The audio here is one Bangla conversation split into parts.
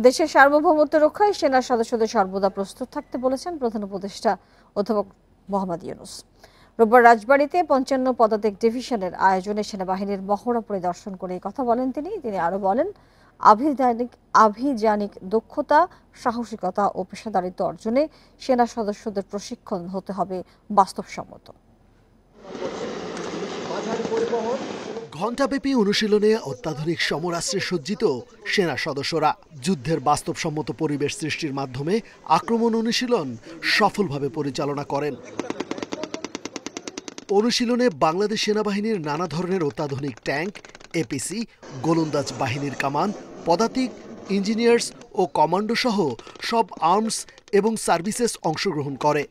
দেশের সার্বভৌমত্ব রক্ষায় সেনা সদস্যদের সর্বদা প্রস্তুত থাকতে বলেছেন প্রধান উপদেষ্টা অধ্যাপক মোহাম্মদ ইউনূস। রোববার রাজবাড়ীতে ৫৫ পদাতিক ডিভিশনের আয়োজনে সেনাবাহিনীর মহড়া পরিদর্শন করে কথা বলেন তিনি আরো বলেন, আভিযানিক দক্ষতা, সাহসিকতা ও পেশাদারিত্ব অর্জনে সেনা সদস্যদের প্রশিক্ষণ হতে হবে বাস্তবসম্মত। ঘণ্টাব্যাপী অনুশীলনে অত্যাধুনিক সমরাস্ত্রে সজ্জিত সেনা সদস্যরা যুদ্ধের বাস্তবসম্মত পরিবেশ সৃষ্টির মাধ্যমে আক্রমণ অনুশীলন সফলভাবে পরিচালনা করেন। অনুশীলনে বাংলাদেশ সেনাবাহিনীর নানা ধরনের অত্যাধুনিক ট্যাঙ্ক, এপিসি, গোলন্দাজ বাহিনীর কামান, পদাতিক, ইঞ্জিনিয়ার্স ও কমান্ডো সহ সব আর্মস এবং সার্ভিসেস অংশগ্রহণ করে।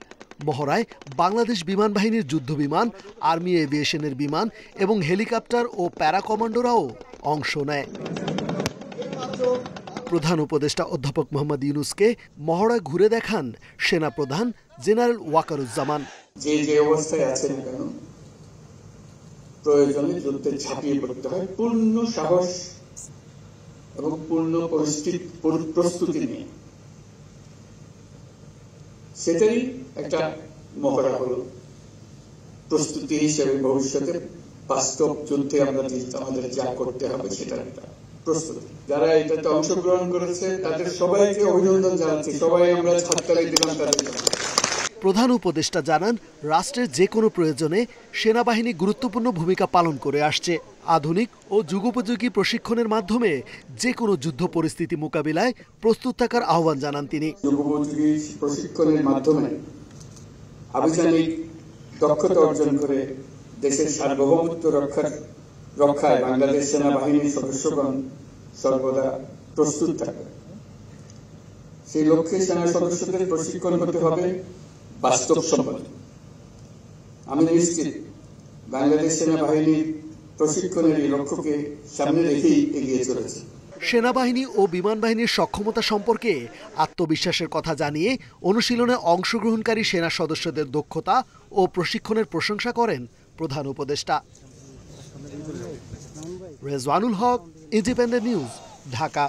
মহড়ায় বাংলাদেশ বিমান বাহিনীর যুদ্ধ বিমান, আর্মি এভিয়েশনের বিমান এবং হেলিকপ্টার ও প্যারা কমান্ডোরাও অংশ নেয়। প্রধান উপদেষ্টা অধ্যাপক মোহাম্মদ ইউনূসকে মহড়া ঘুরে দেখান সেনাপ্রধান জেনারেল ওয়াকারুজ্জামান। যে অবস্থায় আছেন কেন, প্রয়োজনে যুদ্ধে ঝাঁপিয়ে পড়তে হয় পূর্ণ সাহস এবং পূর্ণ প্রস্তুতি নিয়ে। সেটাই একটা মহড়া হলো প্রস্তুতি হিসেবে ভবিষ্যতে বাস্তব যুদ্ধে আমাদের যা করতে হবে সেটার একটা প্রস্তুতি। যারা এটাতে অংশগ্রহণ করেছে তাদের সবাইকে অভিনন্দন জানাচ্ছি, সবাই আমরা হাততালি দিলাম তাদের। প্রধান উপদেষ্টা জানান, রাষ্ট্রের যে কোনো প্রয়োজনে সেনাবাহিনী গুরুত্বপূর্ণ ভূমিকা পালন করে আসছে। আধুনিক ও যুগোপযোগী প্রশিক্ষণের মাধ্যমে যে কোনো যুদ্ধ পরিস্থিতি মোকাবিলায় প্রস্তুত থাকার আহ্বান জানান তিনি। যুগোপযোগী প্রশিক্ষণের মাধ্যমে আভিযানিক দক্ষতা অর্জন করে দেশের সার্বভৌমত্ব রক্ষায় বাংলাদেশ সেনাবাহিনীর সদস্যগণ সর্বদা প্রস্তুত থাকে। সেই লক্ষ্যে সেনা সদস্যদের প্রশিক্ষণ হতে হবে বাস্তবসম্মত। আমি নিশ্চিত বাংলাদেশ সেনাবাহিনীর প্রশিক্ষণের এই লক্ষ্যকে সামনে রেখেই এগিয়ে চলেছে। সেনাবাহিনী ও বিমান বাহিনীর সক্ষমতা সম্পর্কে আত্মবিশ্বাসের কথা জানিয়ে অনুশীলনে অংশগ্রহণকারী সেনা সদস্যদের দক্ষতা ও প্রশিক্ষণের প্রশংসা করেন প্রধান উপদেষ্টা। রেজওয়ানুল হক, ইন্ডিপেন্ডেন্ট নিউজ, ঢাকা।